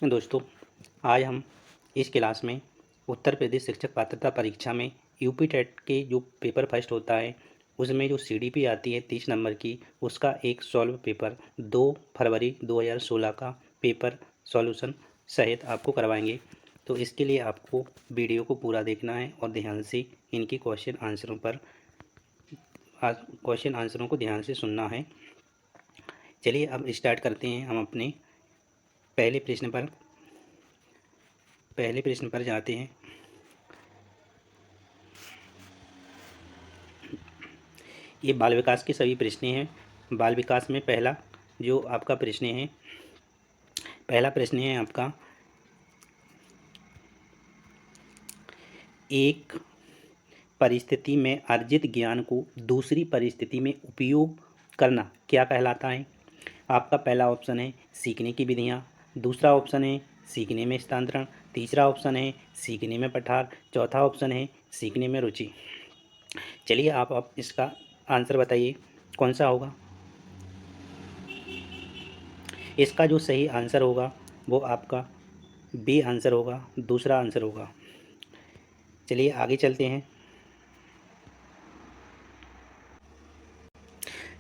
दोस्तों, आज हम इस क्लास में उत्तर प्रदेश शिक्षक पात्रता परीक्षा में यूपी टेट के जो पेपर फर्स्ट होता है उसमें जो सीडीपी आती है 30 नंबर की, उसका एक सॉल्व पेपर 2 फरवरी 2016 का पेपर सॉल्यूशन सहित आपको करवाएंगे। तो इसके लिए आपको वीडियो को पूरा देखना है और ध्यान से इनकी क्वेश्चन आंसरों को ध्यान से सुनना है। चलिए अब स्टार्ट करते हैं। हम अपने पहले प्रश्न पर जाते हैं। ये बाल विकास के सभी प्रश्न हैं। बाल विकास में पहला जो आपका प्रश्न है, पहला प्रश्न है आपका, एक परिस्थिति में अर्जित ज्ञान को दूसरी परिस्थिति में उपयोग करना क्या कहलाता है? आपका पहला ऑप्शन है सीखने की विधियाँ, दूसरा ऑप्शन है सीखने में स्थानांतरण, तीसरा ऑप्शन है सीखने में पठार, चौथा ऑप्शन है सीखने में रुचि। चलिए आप इसका आंसर बताइए कौन सा होगा। इसका जो सही आंसर होगा वो आपका बी आंसर होगा, दूसरा आंसर होगा। चलिए आगे चलते हैं।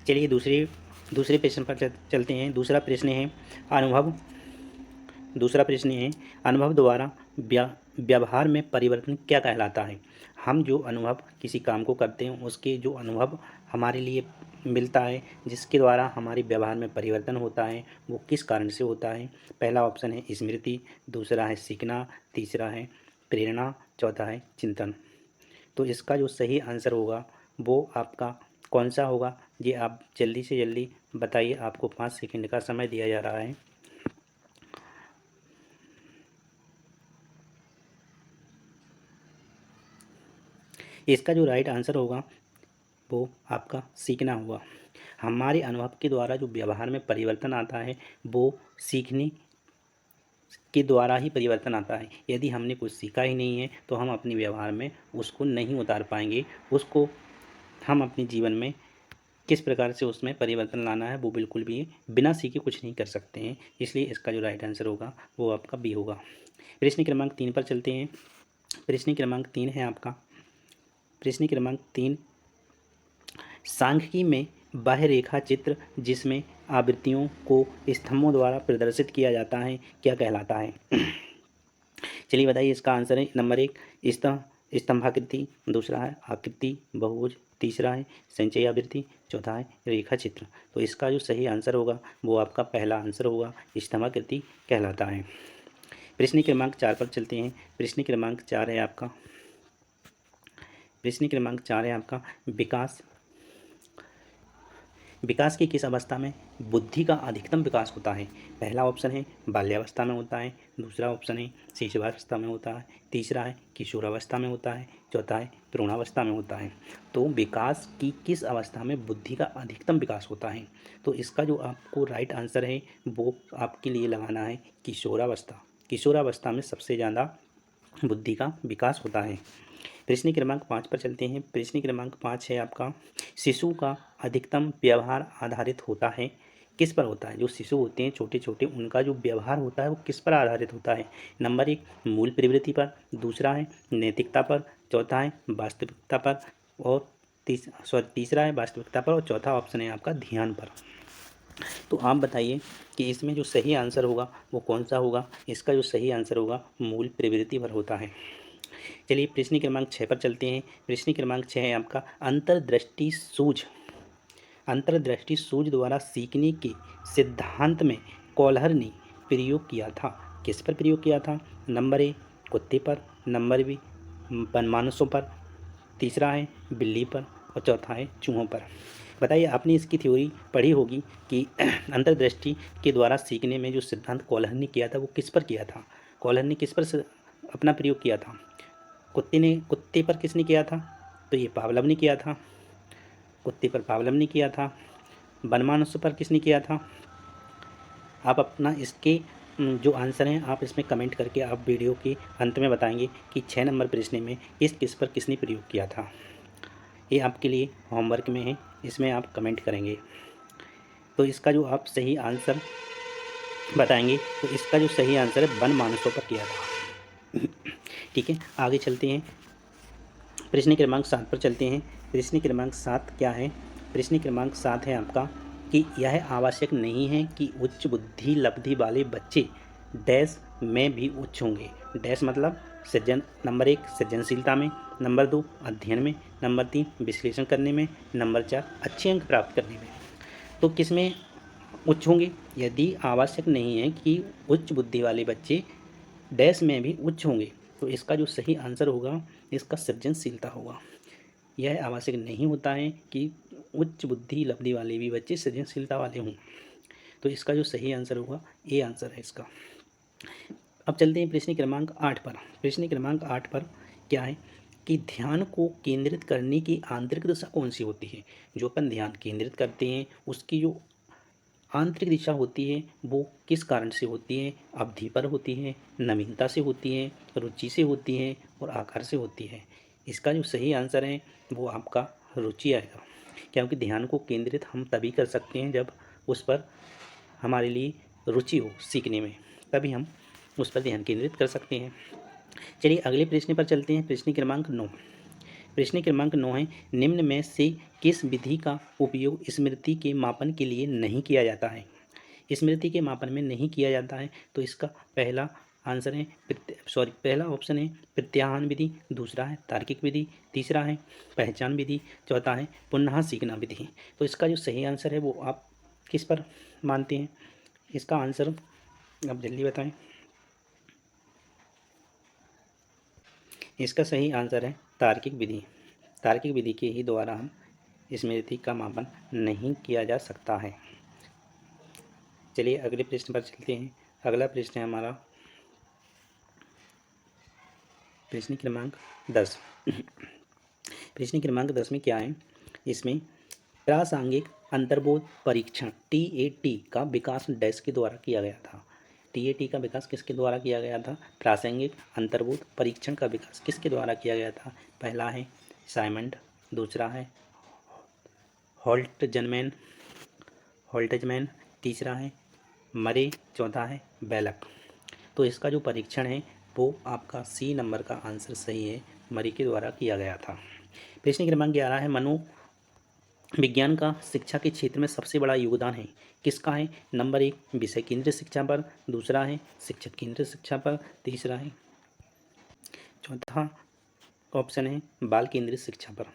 चलिए दूसरे प्रश्न पर चलते हैं। दूसरा प्रश्न है अनुभव द्वारा व्यवहार में परिवर्तन क्या कहलाता है? हम जो अनुभव किसी काम को करते हैं उसके जो अनुभव हमारे लिए मिलता है, जिसके द्वारा हमारे व्यवहार में परिवर्तन होता है, वो किस कारण से होता है? पहला ऑप्शन है स्मृति, दूसरा है सीखना, तीसरा है प्रेरणा, चौथा है चिंतन। तो इसका जो सही आंसर होगा वो आपका कौन सा होगा, ये आप जल्दी से जल्दी बताइए। आपको 5 सेकंड का समय दिया जा रहा है। इसका जो राइट आंसर होगा वो आपका सीखना होगा। हमारे अनुभव के द्वारा जो व्यवहार में परिवर्तन आता है वो सीखने के द्वारा ही परिवर्तन आता है। यदि हमने कुछ सीखा ही नहीं है तो हम अपने व्यवहार में उसको नहीं उतार पाएंगे। उसको हम अपने जीवन में किस प्रकार से उसमें परिवर्तन लाना है वो बिल्कुल भी बिना सीखे कुछ नहीं कर सकते हैं। इसलिए इसका जो राइट आंसर होगा वो आपका बी होगा। प्रश्न क्रमांक 3 पर चलते हैं। प्रश्न क्रमांक 3 है आपका, प्रश्न क्रमांक 3, सांख्यिकी में वह रेखा चित्र जिसमें आवृत्तियों को स्तंभों द्वारा प्रदर्शित किया जाता है क्या कहलाता है? चलिए बताइए। इसका आंसर है नंबर 1 स्तंभाकृति, दूसरा है आकृति बहुभुज, तीसरा है संचयी आवृत्ति, चौथा है रेखा चित्र। तो इसका जो सही आंसर होगा वो आपका पहला आंसर होगा, स्तंभाकृति कहलाता है। प्रश्न क्रमांक 4 पर चलते हैं। प्रश्न क्रमांक 4 है आपका, प्रश्न क्रमांक 4 है आपका, विकास की किस अवस्था में बुद्धि का अधिकतम विकास होता है? पहला ऑप्शन है बाल्यावस्था में होता है, दूसरा ऑप्शन है शिशुवावस्था में होता है, तीसरा है किशोरावस्था में होता है, चौथा है भ्रूणावस्था में होता है। तो विकास की किस अवस्था में बुद्धि का अधिकतम विकास होता है? तो इसका जो आपको राइट आंसर है वो आपके लिए लगाना है किशोरावस्था। किशोरावस्था में सबसे ज़्यादा बुद्धि का विकास होता है। प्रश्न क्रमांक 5 पर चलते हैं। प्रश्न क्रमांक 5 है आपका, शिशु का अधिकतम व्यवहार आधारित होता है किस पर होता है? जो शिशु होते हैं छोटे छोटे, उनका जो व्यवहार होता है वो किस पर आधारित होता है? नंबर 1 मूल प्रवृत्ति पर, दूसरा है नैतिकता पर, चौथा है वास्तविकता पर और तीसरा है वास्तविकता पर और चौथा ऑप्शन है आपका ध्यान पर। तो आप बताइए कि इसमें जो सही आंसर होगा वो कौन सा होगा? इसका जो सही आंसर होगा मूल प्रवृत्ति पर होता है। चलिए प्रश्न क्रमांक 6 पर चलते हैं। प्रश्न क्रमांक 6 है आपका, अंतर्दृष्टि सूझ द्वारा सीखने के सिद्धांत में कॉलहर ने प्रयोग किया था। किस पर प्रयोग किया था? नंबर 1 कुत्ते पर, नंबर बी वनमानुषों पर, तीसरा है बिल्ली पर और चौथा है चूहों पर। बताइए, आपने इसकी थ्योरी पढ़ी होगी कि अंतर्दृष्टि के द्वारा सीखने में जो सिद्धांत कॉलहर ने किया था वो किस पर किया था? कॉलहर ने किस पर अपना प्रयोग किया था? कुत्ते पर किसने किया था? तो ये पावलव ने किया था। कुत्ते पर पावलव ने किया था। वनमानुष्य पर किसने किया था? आप अपना इसके जो आंसर हैं आप इसमें कमेंट करके आप वीडियो के अंत में बताएंगे कि 6 नंबर प्रश्न में किस पर किसने प्रयोग किया था। ये आपके लिए होमवर्क में है, इसमें आप कमेंट करेंगे। तो इसका जो आप सही आंसर बताएंगे। तो इसका जो सही आंसर है वनमानसों पर किया था। ठीक है, आगे चलते हैं, प्रश्न क्रमांक 7 पर चलते हैं। प्रश्न क्रमांक 7 क्या है? प्रश्न क्रमांक 7 है आपका कि यह आवश्यक नहीं है कि उच्च बुद्धि लब्धि वाले बच्चे डैश में भी उच्च होंगे। डैश मतलब सृजन, नंबर 1 सृजनशीलता में, नंबर 2 अध्ययन में, नंबर 3 विश्लेषण करने में, नंबर 4 अच्छे अंक प्राप्त करने में। तो किस में उच्च होंगे? यदि आवश्यक नहीं है कि उच्च बुद्धि वाले बच्चे डैश में भी उच्च होंगे, तो इसका जो सही आंसर होगा इसका सृजनशीलता होगा। यह आवश्यक नहीं होता है कि उच्च बुद्धि लब्धि वाले भी बच्चे सृजनशीलता वाले हों। तो इसका जो सही आंसर होगा ए आंसर है इसका। अब चलते हैं प्रश्न क्रमांक 8 पर। प्रश्न क्रमांक 8 पर क्या है कि ध्यान को केंद्रित करने की आंतरिक दिशा कौन सी होती है? जो अपन ध्यान केंद्रित करते हैं उसकी जो आंतरिक दिशा होती है वो किस कारण से होती है? अवधि पर होती है, नवीनता से होती है, रुचि से होती है और आकार से होती है। इसका जो सही आंसर है वो आपका रुचि आएगा, क्योंकि ध्यान को केंद्रित हम तभी कर सकते हैं जब उस पर हमारे लिए रुचि हो सीखने में, तभी हम उस पर ध्यान केंद्रित कर सकते हैं। चलिए अगले प्रश्न पर चलते हैं। प्रश्न क्रमांक 9। प्रश्न क्रमांक 9 है, निम्न में से किस विधि का उपयोग स्मृति के मापन के लिए नहीं किया जाता है? स्मृति के मापन में नहीं किया जाता है, तो इसका पहला आंसर है पहला ऑप्शन है प्रत्याहान विधि, दूसरा है तार्किक विधि, तीसरा है पहचान विधि, चौथा है पुनः सीखना विधि। तो इसका जो सही आंसर है वो आप किस पर मानते हैं? इसका आंसर आप जल्दी बताएं। इसका सही आंसर है तार्किक विधि। तार्किक विधि के ही द्वारा हम स्मृति का मापन नहीं किया जा सकता है। चलिए अगले प्रश्न पर चलते हैं। अगला प्रश्न है हमारा प्रश्न क्रमांक 10। प्रश्न क्रमांक 10 में क्या है? इसमें प्रासंगिक अंतर्बोध परीक्षण TAT का विकास डैश के द्वारा किया गया था। TAT का विकास किसके द्वारा किया गया था? प्रासंगिक अंतर्बोध परीक्षण का विकास किसके द्वारा किया गया था? पहला है साइमंड, दूसरा है होल्टजमैन, तीसरा है मरे, चौथा है बेलक। तो इसका जो परीक्षण है वो आपका सी नंबर का आंसर सही है, मरे के द्वारा किया गया था। प्रश्न क्रमांक 11 है, मनोविज्ञान का शिक्षा के क्षेत्र में सबसे बड़ा योगदान है किसका है? नंबर 1 विषय केंद्रित शिक्षा पर, दूसरा है शिक्षक केंद्रित शिक्षा पर, तीसरा है चौथा ऑप्शन है बाल केंद्रित शिक्षा पर।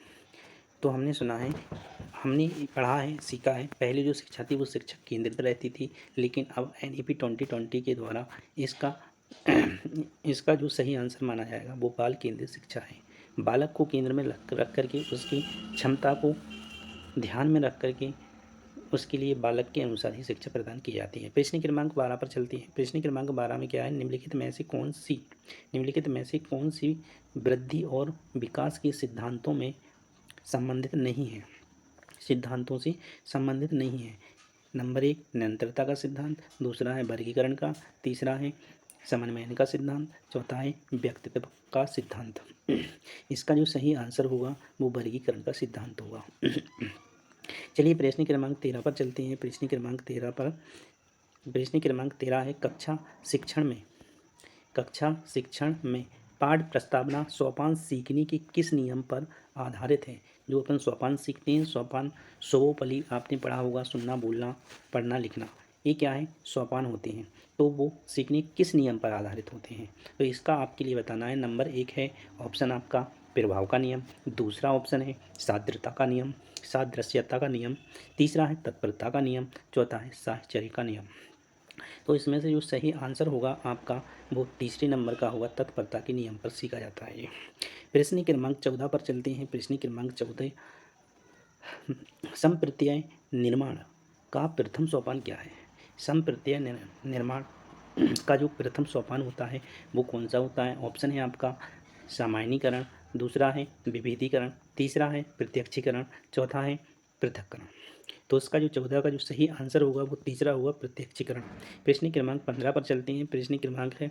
तो हमने सुना है, हमने पढ़ा है, सीखा है, पहले जो शिक्षा थी वो शिक्षक केंद्रित रहती थी, लेकिन अब NEP 2020 के द्वारा इसका जो सही आंसर माना जाएगा वो बाल केंद्रित शिक्षा है। बालक को केंद्र में रख करके उसकी क्षमता को ध्यान में रख करके उसके लिए बालक के अनुसार ही शिक्षा प्रदान की जाती है। प्रश्न क्रमांक 12 पर चलती है। प्रश्न क्रमांक 12 में क्या है? निम्नलिखित में से कौन सी वृद्धि और विकास के सिद्धांतों से संबंधित नहीं है? नंबर 1 निरंतरता का सिद्धांत, दूसरा है वर्गीकरण का, तीसरा है समन्वयन का सिद्धांत, चौथा है व्यक्तित्व का सिद्धांत। इसका जो सही आंसर होगा वो वर्गीकरण का सिद्धांत होगा। चलिए प्रश्न क्रमांक 13 पर चलते हैं। प्रश्न क्रमांक 13 है, कक्षा शिक्षण में पाठ प्रस्तावना सोपान सीखने के किस नियम पर आधारित है? जो अपन सोपान सीखते हैं, सोपान सर्वोपरि आपने पढ़ा होगा, सुनना, बोलना, पढ़ना, लिखना, ये क्या है? सोपान होते हैं। तो वो सीखने किस नियम पर आधारित होते हैं? तो इसका आपके लिए बताना है। नंबर 1 है ऑप्शन आपका प्रभाव का नियम, दूसरा ऑप्शन है सादृश्यता का नियम, तीसरा है तत्परता का नियम, चौथा है साहचर्य का नियम। तो इसमें से जो सही आंसर होगा आपका वो तीसरे नंबर का होगा, तत्परता के नियम पर सीखा जाता है ये। प्रश्न क्रमांक 14 पर चलते हैं। प्रश्न क्रमांक 14, संप्रत्यय निर्माण का प्रथम सोपान क्या है? संप्रत्यय निर्माण का जो प्रथम सोपान होता है वो कौन सा होता है? ऑप्शन है आपका सामान्यीकरण, दूसरा है विभेदीकरण, तीसरा है प्रत्यक्षीकरण, चौथा है पृथक्करण। तो इसका जो 14 का जो सही आंसर होगा वो तीसरा होगा प्रत्यक्षीकरण। प्रश्न क्रमांक 15 पर चलते हैं। प्रश्न क्रमांक है,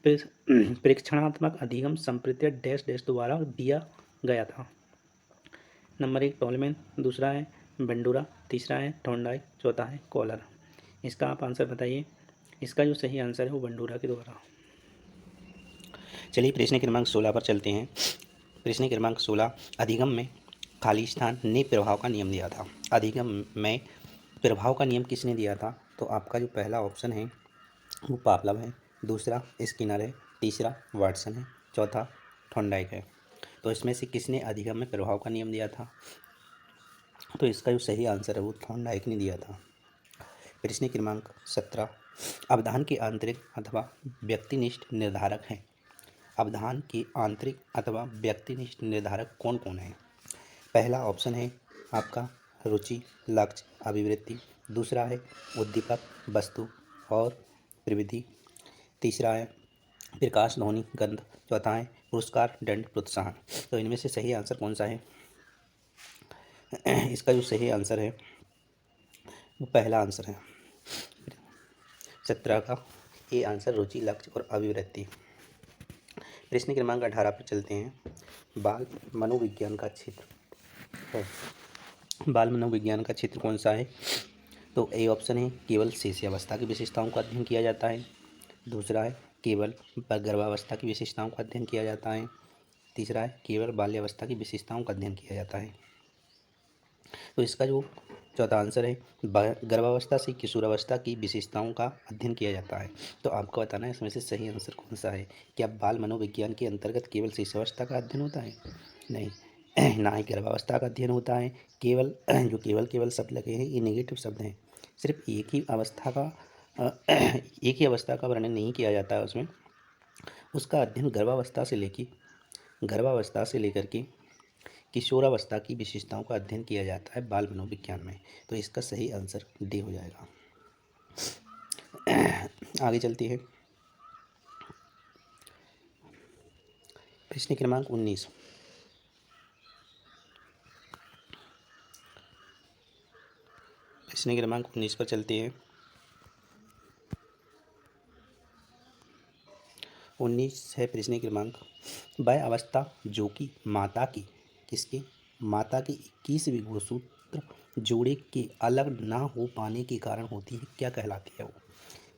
प्रेक्षणात्मक अधिगम संप्रत्यय डैश डैश द्वारा दिया गया था। नंबर 1 टॉलमैन, दूसरा है बंडूरा, तीसरा है थॉर्नडाइक, चौथा है कॉलर। इसका आप आंसर बताइए। इसका जो सही आंसर है वो बंडूरा के द्वारा। चलिए प्रश्न क्रमांक 16 पर चलते हैं। प्रश्न क्रमांक 16, अधिगम में खाली स्थान ने प्रभाव का नियम दिया था। अधिगम में प्रभाव का नियम किसने दिया था? तो आपका जो पहला ऑप्शन है वो पावलोव है, दूसरा स्किनर है, तीसरा वाटसन है, चौथा थॉर्नडाइक है। तो इसमें से किसने अधिगम में प्रभाव का नियम दिया था? तो इसका जो सही आंसर है वो थॉर्नडाइक ने दिया था। प्रश्न क्रमांक 17, अवधान के आंतरिक अथवा व्यक्तिनिष्ठ निर्धारक हैं। अवधान के आंतरिक अथवा व्यक्तिनिष्ठ निर्धारक कौन कौन है? पहला ऑप्शन है आपका रुचि, लक्ष्य, अभिवृत्ति। दूसरा है उद्दीपक, वस्तु और प्रविधि। तीसरा है प्रकाश, ध्वनि, गंध। चौथा है पुरस्कार, दंड, प्रोत्साहन। तो इनमें से सही आंसर कौन सा है? इसका जो सही आंसर है वो पहला आंसर है 17 का ये आंसर, रुचि, लक्ष्य और अभिवृत्ति। प्रश्न क्रमांक 18 पर चलते हैं। बाल मनोविज्ञान का क्षेत्र है। बाल मनोविज्ञान का क्षेत्र कौन सा है? तो ए ऑप्शन है केवल शिशुअवस्था की विशेषताओं का अध्ययन किया जाता है। दूसरा है केवल गर्भावस्था की विशेषताओं का अध्ययन किया जाता है। तीसरा है केवल बाल्यावस्था की विशेषताओं का अध्ययन किया जाता है। तो इसका जो चौथा आंसर है गर्भावस्था से किशोरावस्था की विशेषताओं का अध्ययन किया जाता है। तो आपको बताना है इसमें से सही आंसर कौन सा है। क्या बाल मनोविज्ञान के अंतर्गत केवल शिशुअवस्था का अध्ययन होता है? नहीं, ना ही गर्भावस्था का अध्ययन होता है। केवल जो केवल शब्द लगे हैं ये नेगेटिव शब्द हैं। सिर्फ एक ही अवस्था का वर्णन नहीं किया जाता है उसमें। उसका अध्ययन गर्भावस्था से लेकर के किशोरावस्था की विशेषताओं का अध्ययन किया जाता है बाल मनोविज्ञान में। तो इसका सही आंसर डी हो जाएगा। आगे चलती है। प्रश्न क्रमांक 19, प्रश्न क्रमांक 19 पर चलते हैं। 19 है प्रश्न क्रमांक, वह अवस्था जो कि माता की 21वीं गुणसूत्र जोड़े के अलग ना हो पाने के कारण होती है, क्या कहलाती है वो?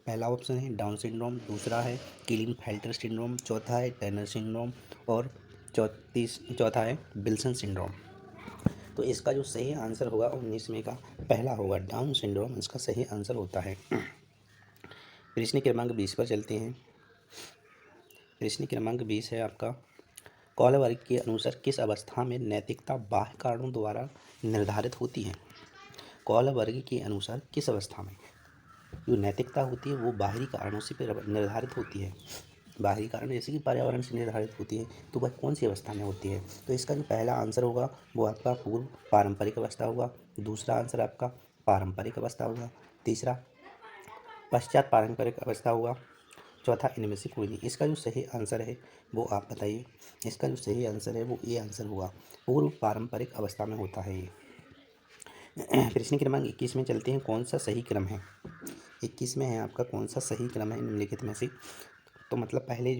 पहला ऑप्शन है डाउन सिंड्रोम, दूसरा है क्लीनफेल्टर सिंड्रोम, चौथा है टर्नर सिंड्रोम और चौथा है विल्सन सिंड्रोम। तो इसका जो सही आंसर होगा 19 में का पहला होगा, डाउन सिंड्रोम इसका सही आंसर होता है। प्रश्न क्रमांक 20 पर चलते हैं। प्रश्न क्रमांक 20 है आपका, कौल वर्ग के अनुसार किस अवस्था में नैतिकता बाह्य कारणों द्वारा निर्धारित होती है? कौल वर्ग के अनुसार किस अवस्था में जो नैतिकता होती है वो बाहरी कारणों से निर्धारित होती है? बाहरी कारण जैसे कि पर्यावरण से निर्धारित होती है, तो वह कौन सी अवस्था में होती है? तो इसका जो पहला आंसर होगा वो आपका पूर्व पारंपरिक अवस्था होगा। दूसरा आंसर आपका पारंपरिक अवस्था होगा। तीसरा पश्चात पारंपरिक अवस्था होगा। चौथा इनमें से कोई नहीं। इसका जो सही आंसर है वो आप बताइए। इसका जो सही आंसर है वो ये आंसर होगा, पूर्व पारंपरिक अवस्था में होता है ये। प्रश्न क्रमांक 21 में चलते हैं। कौन सा सही क्रम है? 21 में है आपका कौन सा सही क्रम है निम्नलिखित में से? तो मतलब पहले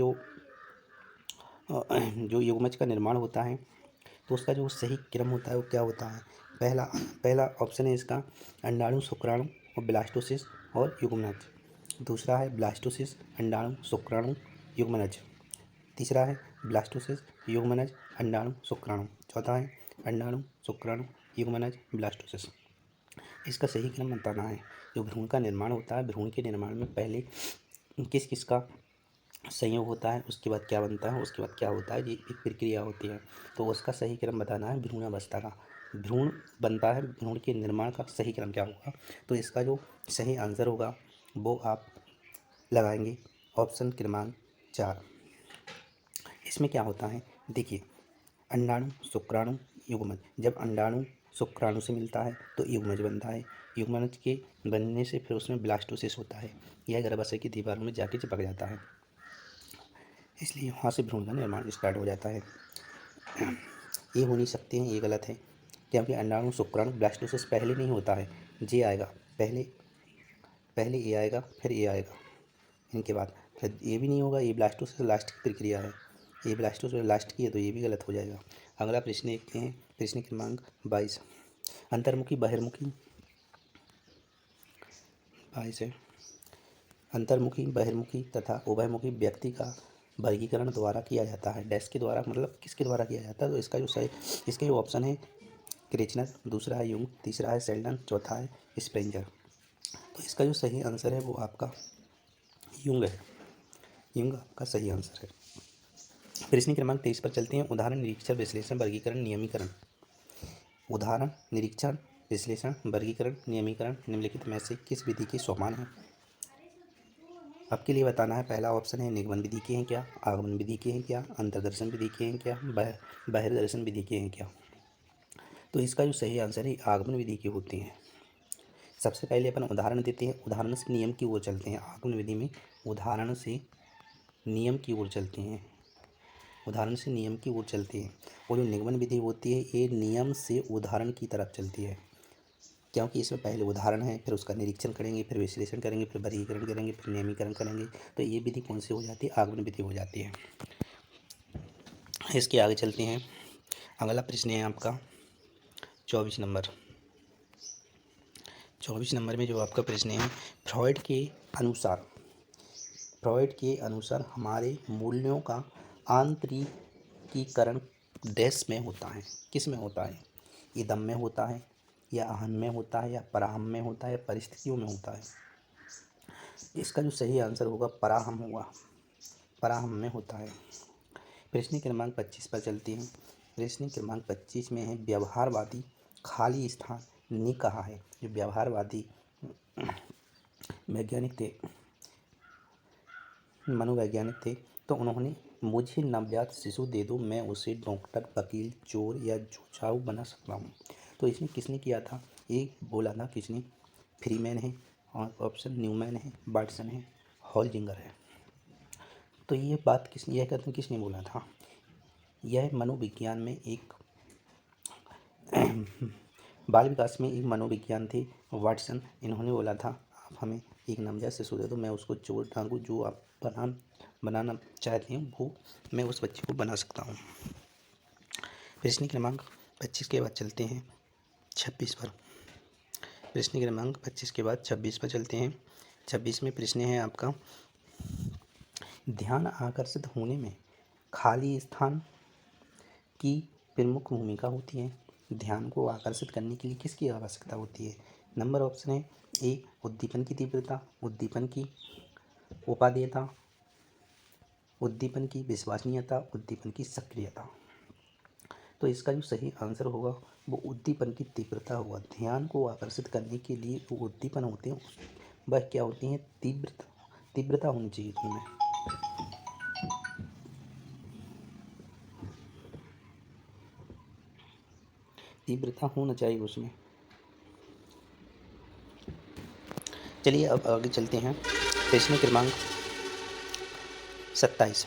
जो युग्मज का निर्माण होता है तो उसका जो सही क्रम होता है वो क्या होता है? पहला ऑप्शन है इसका अंडाणु, शुक्राणु और ब्लास्टोसिस और युग्मनज। दूसरा है ब्लास्टोसिस, अंडाणु, शुक्राणु, युग्मनज। तीसरा है ब्लास्टोसिस, युग्मनज, अंडाणु, शुक्राणु। चौथा है अंडाणु, शुक्राणु, युग्मनज, ब्लास्टोसिस। इसका सही क्रम बताना है। जो भ्रूण का निर्माण होता है, भ्रूण के निर्माण में पहले किस किस का संयोग होता है, उसके बाद क्या बनता है, उसके बाद क्या होता है, ये एक प्रक्रिया होती है। तो उसका सही क्रम बताना है भ्रूणावस्था का। भ्रूण बनता है, भ्रूण के निर्माण का सही क्रम क्या होगा? तो इसका जो सही आंसर होगा वो आप लगाएंगे ऑप्शन क्रमांक 4। इसमें क्या होता है देखिए, अंडाणु, शुक्राणु, युग्मज। जब अंडाणु शुक्राणु से मिलता है तो युग्मज बनता है। युग्मज के बनने से फिर उसमें ब्लास्टोसिस होता है। यह गर्भाशय की दीवारों में जाके चिपक जाता है, इसलिए वहाँ से भ्रूण का निर्माण स्टार्ट हो जाता है। ये हो नहीं सकते हैं, ये गलत है, क्योंकि अंडाणु, शुक्राणु, ब्लास्टोसिस पहले नहीं होता है। जे आएगा पहले ए आएगा, फिर ए आएगा, इनके बाद फिर ये भी नहीं होगा। ये ब्लास्टोसिस लास्ट की प्रक्रिया है, ये ब्लास्टोसिस लास्ट की है, तो ये भी गलत हो जाएगा। अगला प्रश्न देखते हैं, प्रश्न क्रमांक 22, अंतर्मुखी बहिर्मुखी से अंतर्मुखी, बहिर्मुखी तथा उभयमुखी व्यक्ति का वर्गीकरण द्वारा किया जाता है। डैश के द्वारा मतलब किसके द्वारा किया जाता है? तो इसके जो ऑप्शन है क्रिचनर, दूसरा है यूंग, तीसरा है सेल्डन, चौथा है स्प्रेंजर। तो इसका जो सही आंसर है वो आपका यूंग है। यूंग आपका सही आंसर है। प्रश्न क्रमांक 23 पर चलते हैं। उदाहरण, निरीक्षण, विश्लेषण, वर्गीकरण, नियमीकरण। उदाहरण, निरीक्षण, विश्लेषण, वर्गीकरण, नियमीकरण निम्नलिखित में से किस विधि के समान है? आपके लिए बताना है। पहला ऑप्शन है निगमन विधि के हैं क्या, आगमन विधि के हैं क्या, अंतर्दर्शन विधि के हैं क्या, बहिर्दर्शन विधि के हैं क्या? तो इसका जो सही आंसर है आगमन विधि के होते हैं। सबसे पहले अपन उदाहरण देते हैं, उदाहरण से नियम की ओर चलते हैं। आगमन विधि में उदाहरण से नियम की ओर चलते हैं, उदाहरण से नियम की ओर चलते हैं। और जो निगमन विधि होती है ये नियम से उदाहरण की तरफ चलती है, क्योंकि इसमें पहले उदाहरण है, फिर उसका निरीक्षण करेंगे, फिर विश्लेषण करेंगे, फिर वर्गीकरण करेंगे, फिर नियमीकरण करेंगे। तो ये विधि कौन सी हो जाती है? आगमन विधि हो जाती है। इसके आगे चलते हैं। अगला प्रश्न है आपका 24 नंबर। 24 नंबर में जो आपका प्रश्न है, फ्रॉइड के अनुसार हमारे मूल्यों का आंतरिकीकरण डैश में होता है, किस में होता है? इदम में होता है, या अहम में होता है, या पराहम में होता है, या परिस्थितियों में होता है? इसका जो सही आंसर होगा पराहम होगा, पराहम में होता है। प्रश्न क्रमांक 25 पर चलते हैं। प्रश्न क्रमांक 25 में है व्यवहारवादी खाली स्थान ने कहा है। जो व्यवहारवादी वैज्ञानिक थे, मनोवैज्ञानिक थे, तो उन्होंने मुझे नवजात शिशु दे दो, मैं उसे डॉक्टर, वकील, चोर या जुझारू बना सकता हूँ। तो इसमें किसने किया था? एक बोला था किसने? फ्रीमैन है, और ऑप्शन न्यूमैन है, वाटसन है, हॉलजिंगर है। तो ये बात यह कथन किसने बोला था? यह मनोविज्ञान में एक बाल विकास में एक मनोविज्ञान थे वाटसन। इन्होंने बोला था आप हमें एक नवजात शिशु दे दो, मैं उसको चोर, डाकू, जो आप बनाना चाहते हैं वो मैं उस बच्चे को बना सकता हूँ। प्रश्न क्रमांक 25 के बाद चलते हैं 26 पर। प्रश्न क्रमांक 25 के बाद 26 पर चलते हैं। 26 में प्रश्न है आपका, ध्यान आकर्षित होने में खाली स्थान की प्रमुख भूमिका होती है। ध्यान को आकर्षित करने के लिए किसकी आवश्यकता होती है? नंबर ऑप्शन है ए उद्दीपन की तीव्रता, उद्दीपन की उपादेयता, उद्दीपन की विश्वसनीयता, उद्दीपन की सक्रियता। तो इसका जो सही आंसर होगा वो उद्दीपन की तीव्रता होगा। ध्यान को आकर्षित करने के लिए जो उद्दीपन होते हैं वह क्या होती हैं? तीव्रता होनी चाहिए उनमें। तीव्रता होना चाहिए उसमें। चलिए अब आगे चलते हैं। प्रश्न क्रमांक 27।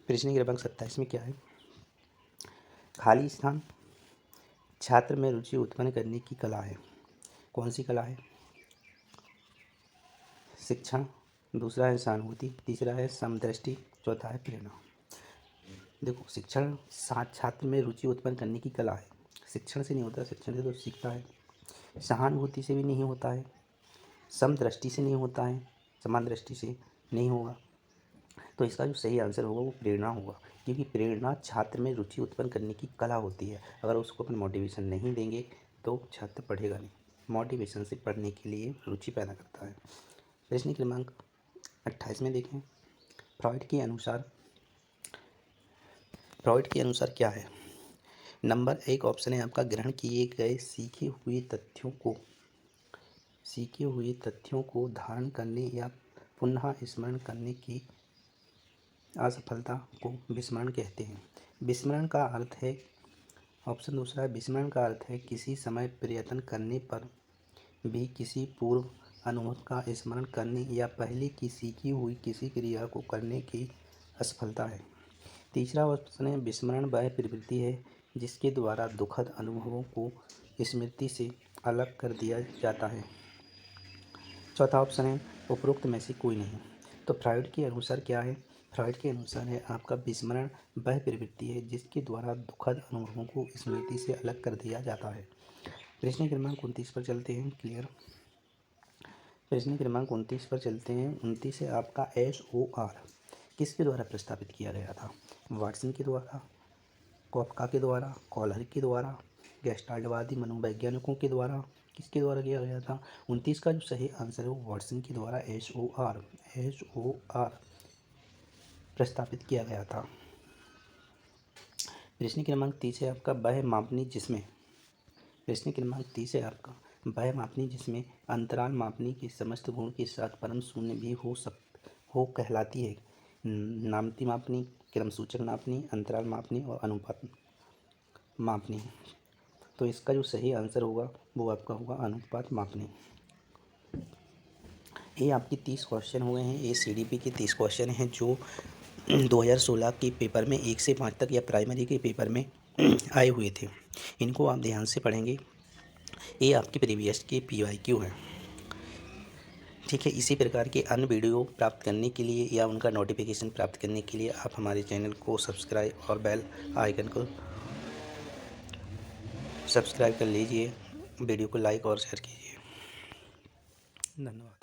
प्रश्न क्रमांक 27 में क्या है? खाली स्थान छात्र में रुचि उत्पन्न करने की कला है। कौन सी कला है? शिक्षण, दूसरा है सहानुभूति, तीसरा है समदृष्टि, चौथा है प्रेरणा। देखो, शिक्षण छात्र में रुचि उत्पन्न करने की कला है। शिक्षण से नहीं होता, शिक्षण से तो सीखता है। सहानुभूति से भी नहीं होता है, समदृष्टि से नहीं होता है, समान दृष्टि से नहीं होगा। तो इसका जो सही आंसर होगा वो प्रेरणा होगा, क्योंकि प्रेरणा छात्र में रुचि उत्पन्न करने की कला होती है। अगर उसको अपन मोटिवेशन नहीं देंगे तो छात्र पढ़ेगा नहीं। मोटिवेशन से पढ़ने के लिए रुचि पैदा करता है। प्रश्न क्रमांक 28 में देखें। फ्रॉइड के अनुसार क्या है? नंबर एक ऑप्शन है आपका, ग्रहण किए गए सीखे हुए तथ्यों को धारण करने या पुनः स्मरण करने की असफलता को विस्मरण कहते हैं। विस्मरण का अर्थ है, ऑप्शन दूसरा है, विस्मरण का अर्थ है किसी समय प्रयत्न करने पर भी किसी पूर्व अनुभव का स्मरण करने या पहले की सीखी हुई किसी क्रिया को करने की असफलता है। तीसरा ऑप्शन है, विस्मरण वह प्रवृत्ति है जिसके द्वारा दुखद अनुभवों को स्मृति से अलग कर दिया जाता है। चौथा ऑप्शन है, उपरोक्त में से कोई नहीं। तो फ्रॉइड के अनुसार क्या है? फ्रॉइड के अनुसार है आपका विस्मरण वह प्रवृत्ति है जिसके द्वारा दुखद अनुभवों को स्मृति से अलग कर दिया जाता है। प्रश्न क्रमांक 29 पर चलते हैं। क्लियर। प्रश्न क्रमांक 29 पर चलते हैं। 29 से आपका SOR किसके द्वारा प्रस्तावित किया गया था? वाटसन के द्वारा, कॉफका के द्वारा, कॉलर के द्वारा, गेस्टाल्टवादी मनोवैज्ञानिकों के द्वारा, किसके द्वारा किया गया था? 29 का जो सही आंसर है वो वाटसन के द्वारा SOR प्रस्तावित किया गया था। प्रश्न क्रमांक 30 है आपका वह मापनी जिसमें प्रश्न क्रमांक 30 है आपका वह मापनी जिसमें अंतराल मापनी के समस्त गुण के साथ परम शून्य भी हो कहलाती है। नामती मापनी, क्रम सूचक मापनी, अंतराल मापनी और अनुपात मापनी। तो इसका जो सही आंसर होगा वो आपका होगा अनुपात मापनी। ये आपके 30 क्वेश्चन हुए हैं। ये CDP के 30 क्वेश्चन हैं जो 2016 के पेपर में 1 से 5 तक या प्राइमरी के पेपर में आए हुए थे। इनको आप ध्यान से पढ़ेंगे। ये आपके प्रीवियस के PYQ हैं। ठीक है। इसी प्रकार के अन्य वीडियो प्राप्त करने के लिए या उनका नोटिफिकेशन प्राप्त करने के लिए आप हमारे चैनल को सब्सक्राइब और बेल आइकन को सब्सक्राइब कर लीजिए। वीडियो को लाइक और शेयर कीजिए। धन्यवाद।